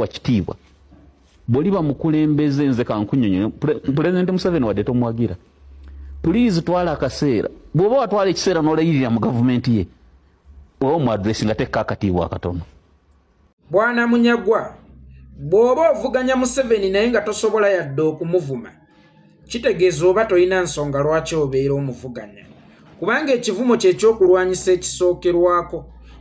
wa kitiibwa boli bamukulembeze nze kankunyonyo President Museveni wadde tomwagira please twala akaseera bwoba watwala ekiseera n'olayirira mu gavumenti ye omu address nga tekka akatiibwa akatono. Bwana Munyagwa bwoba ovuganya Museveni naye nga tosobola yadde okumuvuma kitegeeza oba toyina nsonga lwaki obeera omuvuganya kubanga ekivumo kye ky'okulwanyisa ekisookerwako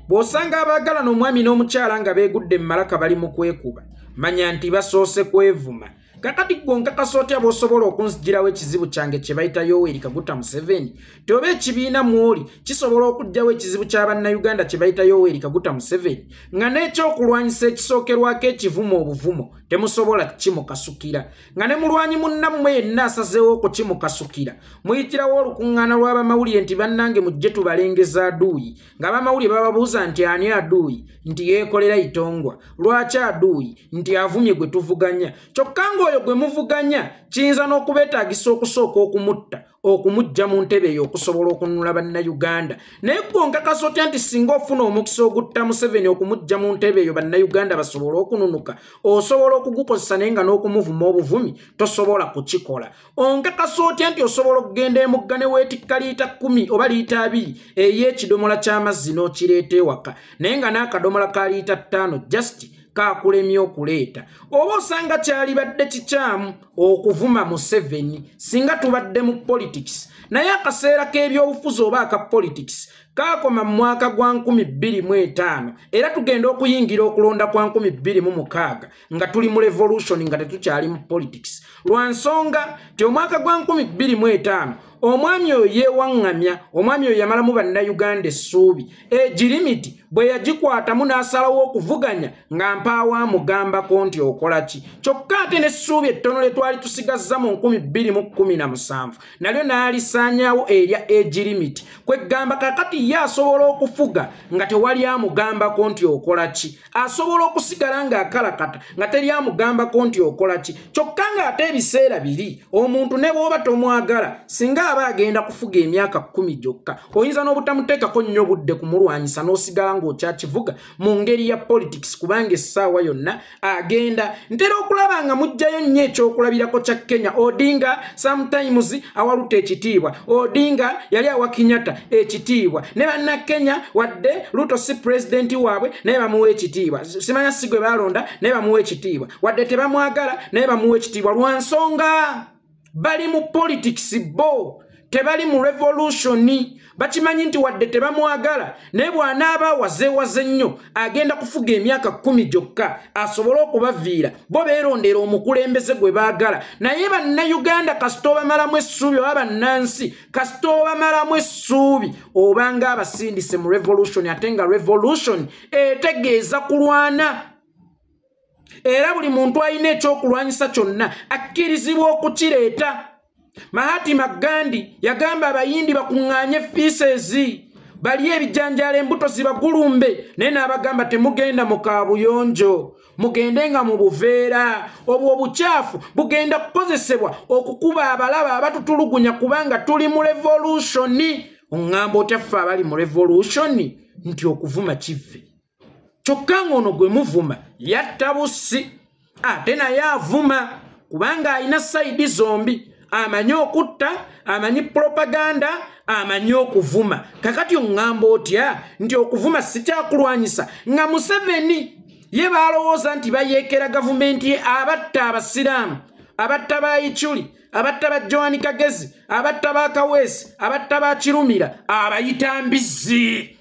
bw'osanga abaagala n'omwami n'omukyala nga beegudde mu malaka bali mu kwekuba manya nti basoose kwevuma kakati gonkakasa otya bw'osobola okunzigirawo ekizibu kyange kye bayita Yoweri Kaguta Museveni toba ekibiina mwoli kisobola okuggyawo ekizibu kya bannayuganda kye bayita Yoweri Kaguta Museveni nga n'ekyokulwanyisa ekisookerwako ekivumo obuvumo temusobola kimukasukira nga ne mulwanyi munnammwe yenna asazeewo okukimukasukira muyitirawo olukuŋŋaana lw'abamawulire nti bannange mujje tubalengeza aduuyi ng'abamawulire bababuuza nti ani aduuyi nti yeekolera itongwa lwaki aduuyi nti avumye gwe tuvuganya kyokka ng'oyo gwe muvuganya kiyinza n'okubeetaagisa okusooka okumutta okumuggya mu ntebe eyo okusobola okununula bannayuganda naye gonkakasa otya nti singa ofuna omukisa ogutta Museveni okumuggya mu ntebe eyo bannayuganda basobola okununuka osobola okugukozesa naye nga n'okumuvuma obuvumi tosobola kukikola onkakasa otya nti osobola okugenda emugga ne weetikka liita 10 oba liita 2 ey'ekidomola ky'amazzi n'okireeta ewaka naye nga n'akadomola ka liita 5 just kakulemye okuleeta oba osanga kyalibadde kikyamu okuvuma Museveni singa tubadde mu politics naye akaseera k'ebyobufuzi oba aka politics kakoma mu mwaka gwa 2025 era tugenda okuyingira okulonda kwa 2026 nga tuli mu revolution nga tetukyali mu politics lwa nsonga ti omwaka gwa 2025 omwami oyo yeewaŋŋamya omwami oyo yamalamu bannayuganda essuubi egirimiti bwe yagikwatamu n'asalawo okuvuganya nga mpaawo amugambako nti okola ki kyokka ate n'essuubi ettono lye twali tusigazza mu 2017 nalyo n'alisaanyaawo erya egirimiti kweggamba kakati ye asobola okufuga nga tewali amugambako nti okola ki asobola okusigala ng'akalakata nga teri amugambako nti okola ki kyokka ng'ate ebiseera biri omuntu ne bw'oba tomwagala singa aba agenda kufuga emyaka 10 gyokka oyinza n'obutamuteekako nnyo budde kumulwanyisa n'osigala ng'okyakivuga mu ngeri ya politics kubanga essaawa yonna agenda ntera okulaba nga mujjayo nnyo ekyokulabirako kya Kenya Odinga sometimes awaluta ekitiibwa Odinga yali awa Kenyatta ekitiibwa ne bannakenya wadde Ruto si president waabwe naye bamuwa ekitiibwa simanya si gwe balonda naye bamuwa ekitiibwa wadde tebamwagala naye bamuwa ekitiibwa lwa nsonga bali mu politics bo tebali mu revolution bakimanyi nti wadde tebamwagala naye bw'anaaba wazeewaze nnyo agenda kufuga emyaka 10 gyokka asobole okubaviira bo beerondera omukulembeze gwe baagala naye bannayuganda kasita obamalamu essuubi oba bannansi kasita obamalamu essuubi obanga abasindise mu revolution ate nga revolution etegeeza kulwana era buli muntu alina ekyokulwanyisa kyonna akkirizibwa okukireeta. Mahatma Gandhi yagamba abayindi bakuŋŋaanye pieces bali ebijanjala embuto zibagulumbe naye n'abagamba temugenda mu kaabuyonjo mugende nga mu buveera obwo obukyafu bugenda kukozesebwa okukuba abalaba abatutulugunya kubanga tuli mu revolution. Oŋŋamba otya ffe abali mu revolution nti okuvuma kivve kyokka ng'ono gwe muvuma yatta bussi ate naye avuma kubanga alina sayidi zombi amanyi okutta amanyi propaganda amanyi okuvuma kakati oŋŋamba otya nti okuvuma si kyakulwanyisa nga Museveni ye balowooza nti bayeekera gavumenti ye abatta abasiraamu abatta ba Ichuli abatta ba Joan Kagezi abatta ba Kaweesi abatta ba Kirumira abayita mbizzi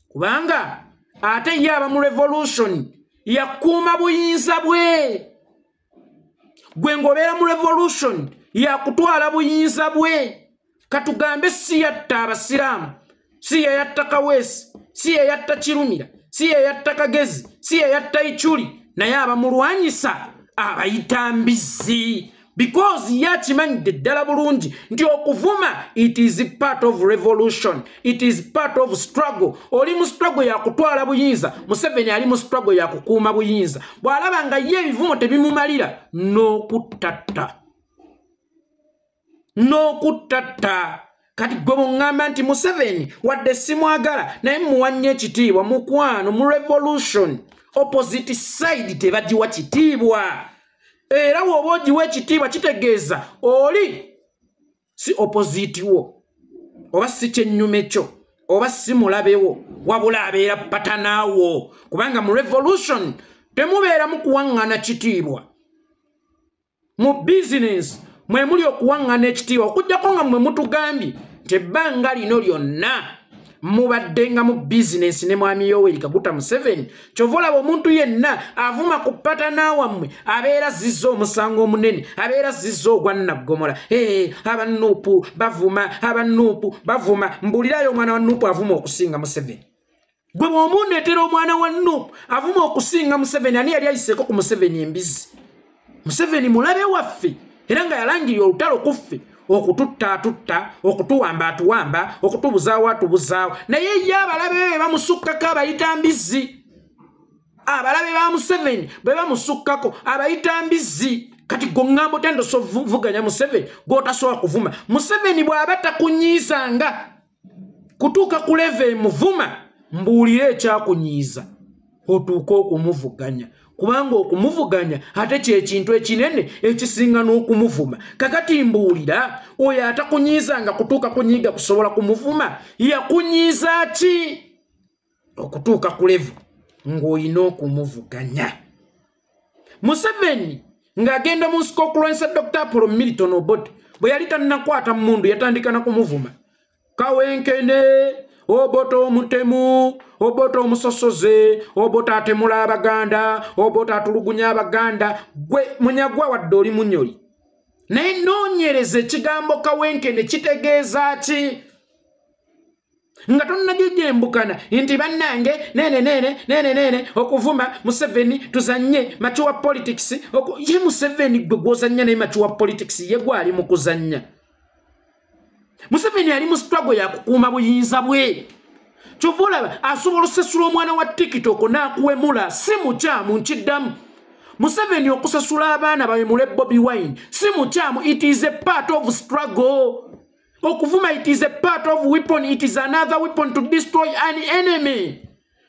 kubanga ate ye aba mu revolution yakuuma buyinza bwe gwe ng'obeera mu revolution yakutwala buyinza bwe katugambe si yatta abasiraamu si yatta Kaweesi si yatta Kirumira si yatta Kagezi si yatta Ichuli naye abamulwanyisa abayita mbizzi because yakimanyidde ddala bulungi nti okuvuma it is part of revolution, it is part of struggle. Oli mu struggle ya kutwala buyinza, Museveni ali mu struggle ya kukuuma buyinza. Bw'alaba nga ye ebivumo tebimumalira n'okutatta kati gwe bw'oŋŋamba nti Museveni wadde simwagala naye muwanye ekitiibwa mukwano mu revolution opposite side tebagiwa kitiibwa era bw'oba ogiwa ekitiibwa kitegeeza oli si opposite wo oba si kyennyume kyo oba si mulabewo wabula abeera patanaawo kubanga mu revolution temubeera mu kuwaŋŋana kitiibwa mu business mwe muli okuwaŋŋana ekitiibwa okuggyako nga mwe mutugambye nti ebbanga lino lyonna mubaddenga mu business ne mwami Yoweri Kaguta Museveni kyova olaba omuntu yenna avuma ku patana wammwe abeera zizza omusango omunene abeera zizza ogwa Nnaggomora abanuupu bavuma mbulirayo omwana wa Nuupu avuma okusinga Museveni gwe bw'omuneetera omwana wa Nuupu avuma okusinga Museveni ani yali ayiseeko ku Museveni embizi Museveni mulabe waffe era nga yalangirira olutalo kuffe okututta okutuwamba okutubuzaawo naye ye abalabe be bamusukkako abayita mbizi abalabe ba Museveni bwe bamusukkako abayita mbizi kati goŋŋambo tendoso vuganya Museveni gotasobola kuvuma Museveni bw'aba takunyiizanga kutuuka ku leve muvuma mbuulire ekyakunyiiza otuuka okumuvuganya kubanga okumuvuganya ate kyekintu ekinene ekisinga n'okumuvuma kakati mbuulira oyo atakunyiizanga kutuuka kunyiiga kusobola kumuvuma yakunyiiza ki okutuuka ku levu ng'olina okumuvuganya Museveni ng'agenda mu nsiko okulwanyisa Dr. Apollo Milton Obote bwe yali tannakwata mmundu yatandika na kumuvuma kawenkene Obote omutemu Obote omusosoze Obote atemula Abaganda Obote atulugunya Abaganda gwe Munyagwa wadde oli munyoli naye noonyereza ekigambo kawenkene kitegeeza ki nga tonnagijembukana nti bannange nene okuvuma Museveni tuzanye machuwa politics ye Museveni gwe gwozanya naye machuwa politics ye gwali mu kuzanya Museveni ali mu struggle ya kukuuma buyinza bwe kyovulaba asobola okusasula omwana wa TikTok n'akuwemula si mukyamu nkiddamu Museveni okusasula abaana bawemule Bobi Wine si mukyamu it is a part of struggle okuvuma it is a part of weapon it is another weapon to destroy an enemy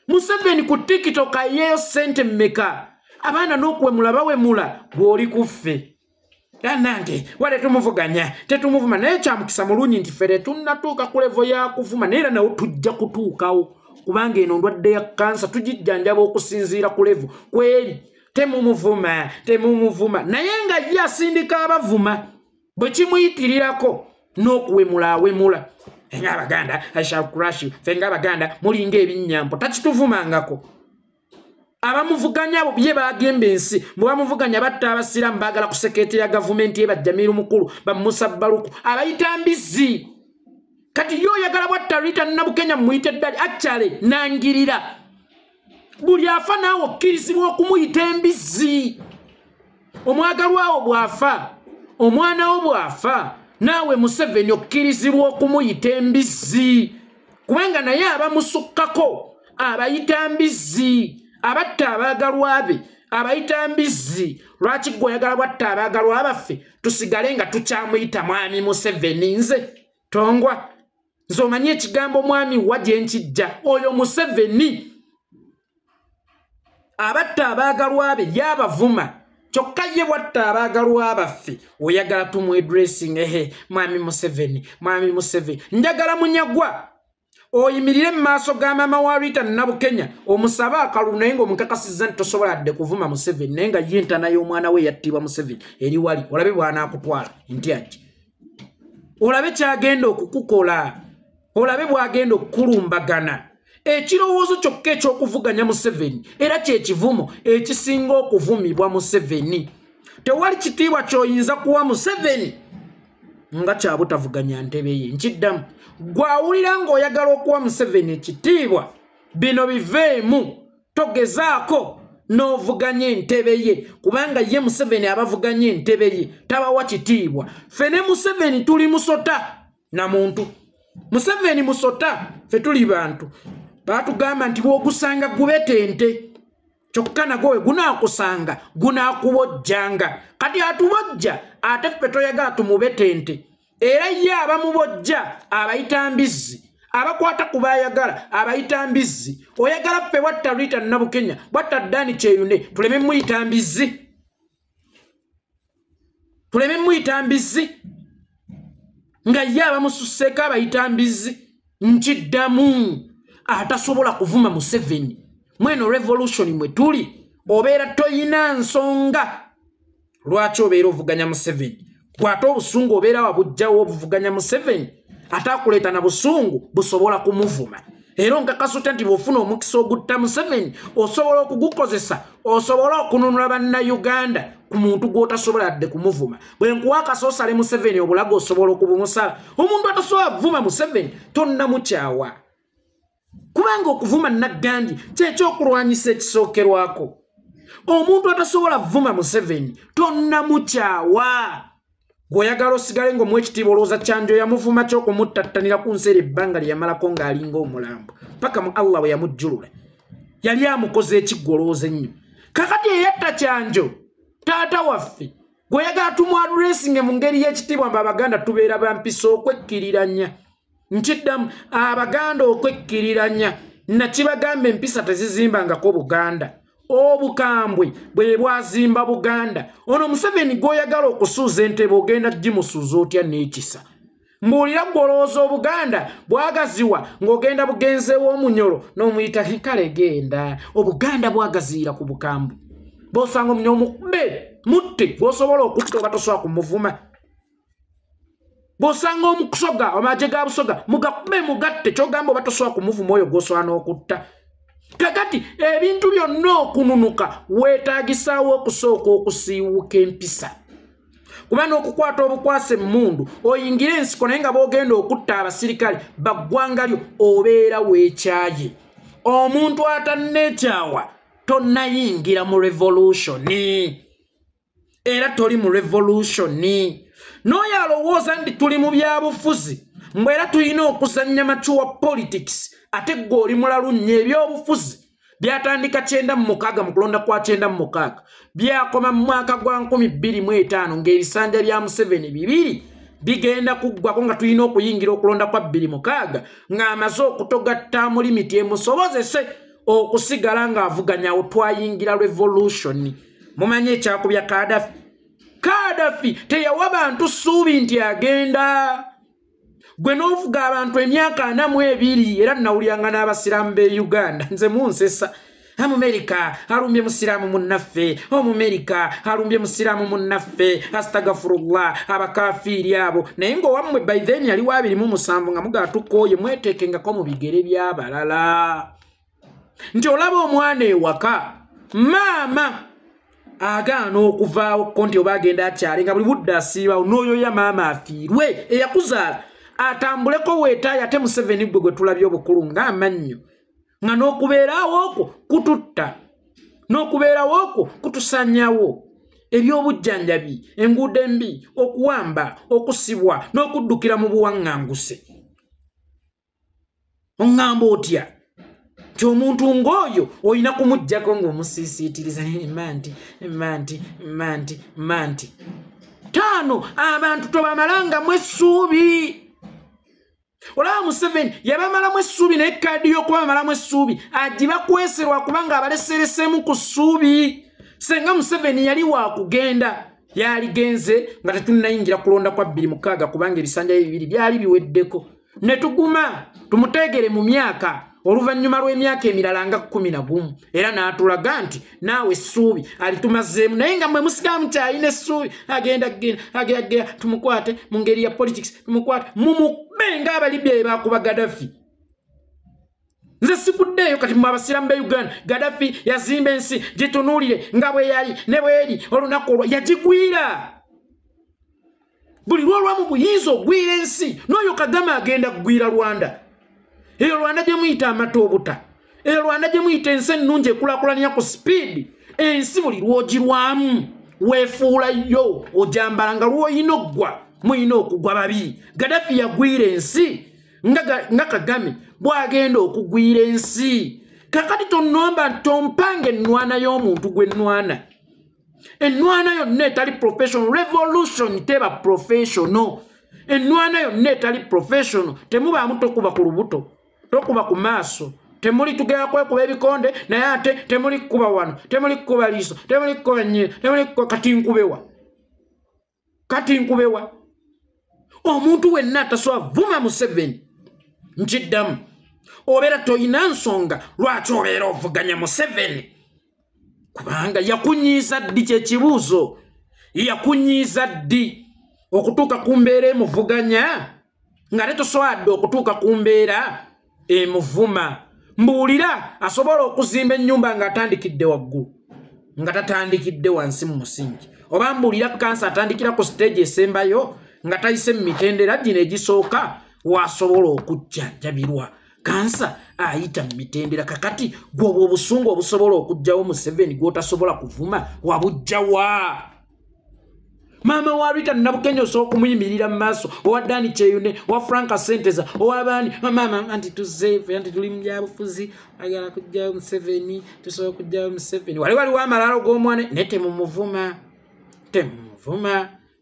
Museveni ku TikTok ayeyo sente mmeka abaana n'okuwemula bawemula gw'oli kuffe nange wale tumuvuganya tetumuvuma naye kyamukisa mulungi nti fere tunnatuuka ku levo ya kuvuma naye era nawo tujja kutuukawo kubanga eno ndwadde ya kansa tugijjanjaba okusinziira ku levo kweri temumuvuma naye nga ye asindika abavuma bwe kimuyitirirako n'okuwemula nga Abaganda I shall crush you fenga Abaganda mulinga ebinnyampo takituvumangako abamuvuganya abo bye bagamba ensi bamuvuganya batta abasiramu baagala ku sekete ya gavumenti ebajjamiru mukulu bamusa Baluku abayita mbizi kati yo yagala bwatta Rita Nabukenya muyite ddali actually nangirira buli afa naawe okkirizibwa okumuyita embizi omwagalwawo bw'afa omwana wo bw'afa naawe Museveni okkirizibwa okumuyita embizi kubanga naye abamusukkako abayita mbizi abatta abaagalwa be abayita mbizi lwaki gwe oyagala bwatta abaagalwa baffe tusigale nga tukyamuyita mwami Museveni nze tongwa nze omanyi ekigambo mwami wa gye nkijja oyo Museveni abatta abaagalwa be yabavuma kyokka ye bwatta abaagalwa baffe oyagala tumwedressing mwami Museveni njagala Munyagwa oyimirire mu maaso ga maama wa Rita Nabukenya omusaba akalulu naye ng'omukakasizza nti tosobola dde kuvuma Museveni naye nga ye ntana y'omwana we yattibwa Museveni eri wali olabe bw'anaakutwala ntyaki olabe kyagenda okukukola olabe bw'agenda okukulumbagana ekirowoozo kyokka eky'okuvuganya Museveni era kyekivumo ekisinga okuvumibwa Museveni tewali kitiibwa ky'oyinza kuwa Museveni nga kyabutavuganya ntebe ye nkiddamu gwawulira ng'oyagala okuwa Museveni ekitiibwa bino biveemu togezaako n'ovuganya entebe ye kubanga ye Museveni abavuganya entebe ye tabawa kitiibwa ffe ne Museveni tuli musota na muntu Museveni musota ffe tuli bantu baatugamba nti bw'ogusanga gubetente kyokka nagwo we gunaakusanga gunaakubojjanga kati atubojja ate ffe toyagala tumubetente era ye abamubojja abayita mbizi abakwata kubayagala abayita mbizzi oyagala ffe watta Rita Nabukenya watta Dani Kyeyune tuleme muyita mbizzi nga ye abamususseeko abayita mbizzi nkiddamu atasobola kuvuma Museveni mweno revolution mwe tuli obeera toyina nsonga lwaki obeera ovuganya Museveni kwata obusungu obeera wabujjawo obuvuganya Museveni atakuleeta na busungu busobola kumuvuma era nkakasuta nti bw'ofuna omukisa ogutta Museveni osobola okugukozesa osobola okununula bannayuganda ku muntu gw'otasobola dde kumuvuma bwe nkuwa akasoosale Museveni obulago osobola okubumusala omuntu atasobola vuma Museveni tonnamukyawa kubanga okuvuma Nagandi kyekyokulwanyisa ekisookerwako omuntu atasobola vuma Museveni tonnamukyawa goyagala osigale ng'omu ekitiibwa olowooza Kyanjo yamuvuma ky'okumuttattanira ku nseera ebbanga lye yamalako ng'alinga omulambo paka mu Allah bwe yamujjulula yali amukoze ekiggolooza ennyo kakati eyatta Kyanjo taata waffe goyagala tumwadresinge mu ngeri y'ekitiibwa mba Abaganda tubeera bampisa okwekkiriranya nkiddamu Abaganda okwekkiriranya nakibagamba empisa tezizimbangako Buganda obukambwe bwe bwazimba Buganda ono Museveni goyagala okusuuza entebe ogenda gimusuuza otya n'ekisa mbuulira gwolowooza Obuganda bwagaziwa ng'ogenda bugenzeewo omunyolo n'omuyita kale genda Obuganda bwagaziira ku bukambwe bw'osanga omunyolo mukube mutte bw'osobola okutta oba tosobola kumuvuma bw'osanga omukusoga amagye ga busoga mugakube mugatte kyogamba oba tosobola kumuvuma oyo gw'osobola n'okutta kakati ebintu byonna okununuka weetaagisaawo okusooka okusiiwuka empisa kuba n'okukwata obukwasa emmundu oyingire ensiko naye nga boogenda okutta abasirikale baggwanga lyo obeera weekyaye omuntu atanneekyawa tonnayingira mu revolutioni era toli mu revolutioni n'oyo alowooza nti tuli mu byabufuzi mbwe era tulina okuzannya machuwa politics ate gwe oli mulalu nnyo ebyobufuzi byatandika 96 mu kulonda kwa 96 byakoma mu mwaka gwa 2025 ng'ebisanja bya Museveni 2 bigenda kuggwako nga tulina okuyingira okulonda kwa 26 ng'amaze okutogatta mu limiti emusobozese okusigala ng'avuganyawo twayingira revolution mumanye ekyakubya Kadafi teyawa bantu ssuubi nti agenda gwe n'ovuga abantu emyaka 42 era nawulyanga n'abasiraamu b'e Uganda nze munsesa Amerika alumbye musiraamu munnaffe Amerika alumbye musiraamu munnaffe astagfirullah abakafiiri abo naye ng'owammwe by then yali wa 27 nga mugatukooye mweteekengako mu bigere by'abalala nti olaba omwana ewaka maama agaana okuvaawo konti oba agenda akyale nga buli budde asiibawo n'oyo ya maama afiirwe eyakuzaala atambuleko weetaaya ate Museveni gwe tulabye obukulu ng'amannyo nga n'okubeerawo okwo kututta n'okubeerawo okwo kutusanyawo ebyobujjanjabi enguudo embi okuwamba okusibwa n'okuddukira mu buwaŋŋanguse oŋŋamba otya nti omuntu ng'oyo olina kumuggyako ng'omusiisiitiriza manti 5 abantu tobamalangamu essuubi olaba Museveni yabamalamu essuubi naye kaddi y'okubamalamu essuubi agibakweserwa kubanga abaleseresemu ku ssuubi senga Museveni yali wakugenda yaligenze nga tetunnayingira kulonda kwa 26 kubanga ebisanja bibiri byali biweddeko ne tuguma tumuteegere mu myaka oluvannyuma lw'emyaka emirala nga 11 era n'atulaga nti naawe essuubi alitumazeemu naye nga mwe musigamu kyalina essuubi agenda tumukwate mu ngeri ya politics tumukwate mumukube ng'abalibya bye bakuba Gaddafi nze sikuddeeyo kati mu abasiraamu ba Uganda Gaddafi yazimba ensi gitunuulire nga bwe yali ne bweri olunaku olwo yagigwira buli lwolwamu buyinza ogwira ensi n'oyo Kagame agenda kugwira Rwanda eyo Rwanda gye muyita amata obuta eyo Rwanda gye muyita ensi ennungi ekulaakulanya ku speed ensi buli lwogirwamu weefuulayo ojambala nga lwoyina oggwa muyina okugwa babiri Gaddafi yagwira ensi nga Kagame bwagenda okugwira ensi kakati tonnomba tompanga ennwana y'omuntu gwe ennwana yonna etali professional revolution teba professional ennwana yonna etali professional temubaamu tokuba ku lubuto tokuba ku maaso temuli tugera kwekuba ebikonde naye ate temuli kuba wano temuli kuba liiso temuli kuba nnyina temuli kuba kati nkubewa omuntu wenna atasobola vuma Museveni nkiddamu obeera toyina nsonga lwaki obeera ovuganya Museveni kubanga yakunyiiza ddi kyekibuuzo yakunyiiza ddi okutuuka ku mbeera emuvuganya nga ne tosobola dde okutuuka ku mbeera emuvuma mbuulira asobola okuzimba ennyumba ng'atandikidde waggulu nga tatandikidde wansi mu musingi oba mbuulira kansa atandikira ku stage esembayo nga tayise mu mitendera gino egisooka wasobola okujjanjabirwa kansa ayita mu mitendera kakati gw'obwo obusungu obusobola okujjawo Museveni gw'otasobola kuvuma wabujjawa maama wa Rita Nabukenya osobola okumuyimirira mu maaso owa Dani Kyeyune owa Frank Senteza owabaani maama anti tuzeefe anti tuli mu byabufuzi ayagala kujjawo Museveni tusobola okujjawo Museveni waliwo amalaalo g'omwana ne temumuvuma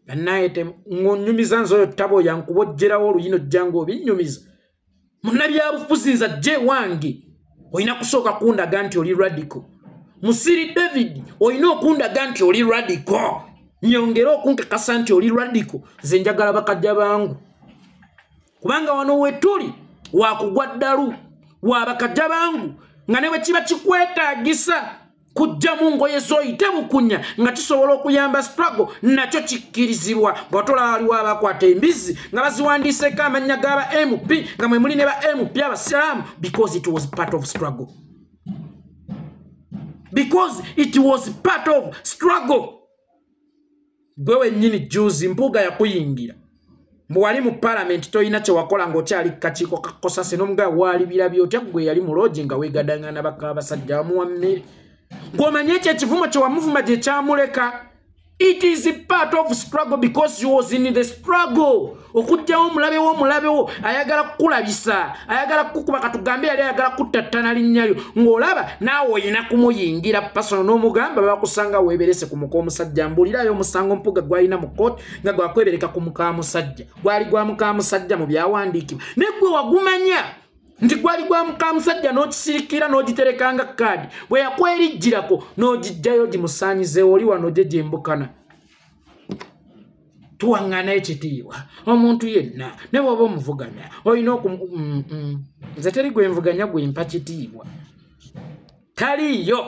bannaye nnyumiza nze oyo ttabo yankubojjerawo oluyino jjangu obinnyumiza munnabyabufuzi nza jje wange olina kusooka kundaga nti oli radical Musiri David olina okundaga nti oli radical nyongera okunkakasa nti oli radical nze njagala bakajja bangu kubanga wano wetuli wakugwa ddalu wa bakajja bangu nga ne bwe kiba kikwetaagisa kujja mu ngoye z'oyite bukunya nga kisobola okuyamba struggle nakyo kikkirizibwa bw'otolaba waliwo abakwata embizi nga baziwandiiseko amannya g'aba MP nga mwe muli ne ba MP abasiraamu because it was part of struggle gwe wennyini juzi mpuga yakuyingira mbu wali mu parliament toyina kye wakola ng'okyali kakiiko kakosase n'omugaa waali birabyo otya gwe yali mu loogi nga weegadangana bakabasajja bamuwa mmere ng'omanye ekyo ekivumo kye wamuvuma gye kyamuleka it is a part of struggle because you was in the struggle okujjawo omulabewo ayagala kukulabisa ayagala kukuba katugambe yali ayagala kuttattana linnyayo ng'olaba naawe oyina kumuyingira pasono n'omugamba bakusanga weeberese ku muka omusajja mbuulirayo omusango mpuga gwalina mu kooti nga gwakwebereka ku muka musajja gwali gwa muka musajja mu byawandiikibwa ne gwe wagumanya nti gwali gwa muka musajja n'okisirikira n'ogiterekanga kaadi bwe yakwerijjirako n'ogijjayo gimusaanyizeewo oli wano gye gyembukana tuwaŋŋana ekitiibwa omuntu yenna ne bw'oba omuvuganya olina nze teri gwe nvuganya gwempa kitiibwa taliiyo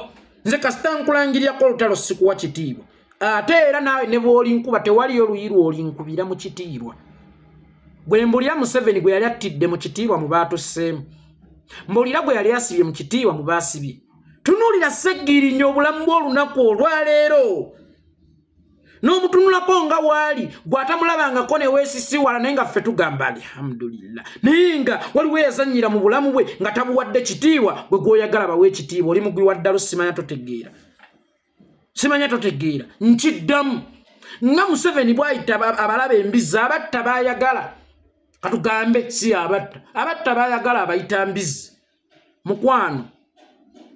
nze kasita nkulangiryako olutalo sikuwa kitiibwa ate era naawe ne bw'oli nkuba tewaliyo luyi lw'olinkubira mu kitiibwa gwe mbulira Museveni gwe yali attidde mu kitiibwa mu baatusseemu mbulira gwe yali asibye mu kitiibwa mu baasibye tunuulira Sseggirinya obulamu bw'olunaku olwaleero n'omutunulako nga waali gw'atamulabangako ne weesisiwala naye nga ffe tugamba alhamdulillah naye nga waliwo eyazannyira mu bulamu bwe nga tabuwadde kitiibwa gwe gw'oyagala bawe ekitiibwa oli mugwi wa ddalo simanya totegeera nkiddamu nga Museveni bw'ayita abalaba embizi abatta baayagala katugambe si abatta baayagala abayita mbizi mukwano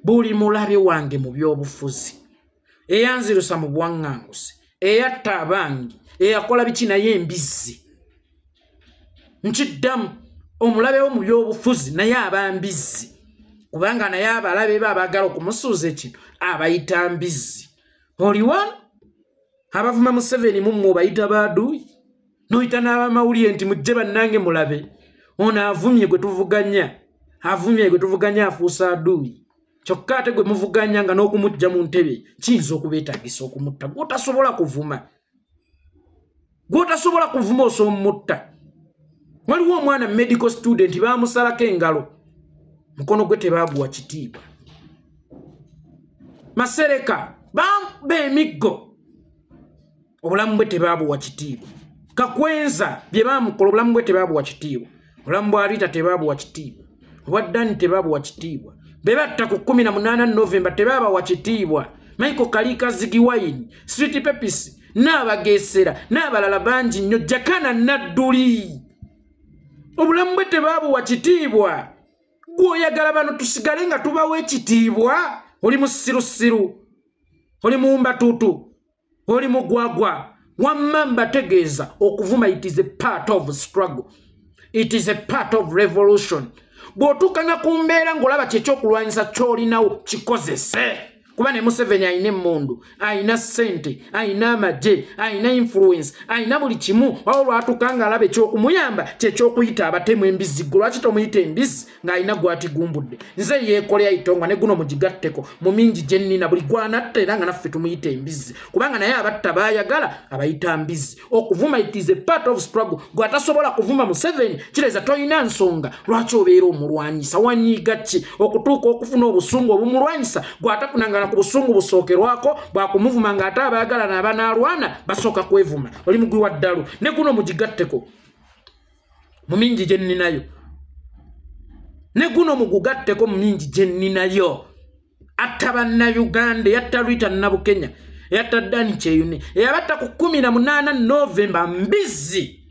buli mulabe wange mu by'obufuzi eyanzirusa mu buwaŋŋanguse eyatta abangi eyakola biki naye embizi nkiddamu omulabewo mu by'obufuzi naye abambizi kubanga naye abalabe be abaagala okumusuuza ekintu abayita mbizi oliwano abavuma Museveni mumwe obayita baaduuyi n'oyita n'abamawulire nti mujje bannange mulabe ono avumye gwe tuvuganya afuusa aduuyi kyokka ate gwe muvuganya nga n'okumujja mu ntebe kiyinza okubeetaagisa okumutta gw'otasobola kuvuma osoomutta waliwo omwana medical student baamusalako engalo mukono gwe tebaaguwa kitiibwa Masereka bamba emiggo obulamu bwe tebaabuwa kitiibwa Kakwenza bye baamukola obulamu bwe tebaabuwa kitiibwa obulamu bwa Rita tebaabuwa kitiibwa obwa Dani tebaabuwa kitiibwa be batta ku 18 Novemba tebaabawa kitiibwa Michael Kalika Zigiwayini Sweet Pepisi n'abageesera n'abalala bangi nnyo Jakana Nadduli obulamu bwe tebaabuwa kitiibwa gw'oyagala bano tusigale nga tubawo ekitiibwa oli mu sirusiru oli mu mbatutu oli mu gwagwa Wamamba tegeeza okuvuma, it is a part of struggle. It is a part of revolution. Bw'otuukanga ku mbeera ng'olaba kyekyokulwanyisa ky'olinawo kikozese. Kuba ne Museveni ayina emmundu, ayina ssente, ayina amagye, ayina influence, ayina buli kimu. Awo lwatuukanga alaba ekyokumuyamba kyekyokuyita abatemu embizzi. Lwaki tomuyita embizzi ng'ayina gw'atigumbudde? Nze yeekole ayitonga ne guno mugigatteko mu mingi gye nnina buli gw'anatta era nga naffe tumuyita embizzi. Kubanga naye abatta baayagala abayita mbizzi. Okuvuma it is a part of struggle. Gw'atasobola kuvuma Museveni kireza toyina nsonga lwaki obeera omulwanyisa. Wanyiiga ki okutuuka okufuna obusungu obumulwanyisa gw'atakunanga ku busungu busookerwako bwakumuvuma ng'ate abaagala n'abanaalwana basooka kwevuma. Oli mugwi wa ddalu ne guno mugigatteko mu mingi gye nninayo. Ne guno mugugatteko mu mingi gye nninayo. Atta bannayuganda, yatta Rita Nabukenya, yatta Dani Kyeyune, eyabatta ku 18 Novemba mbizzi.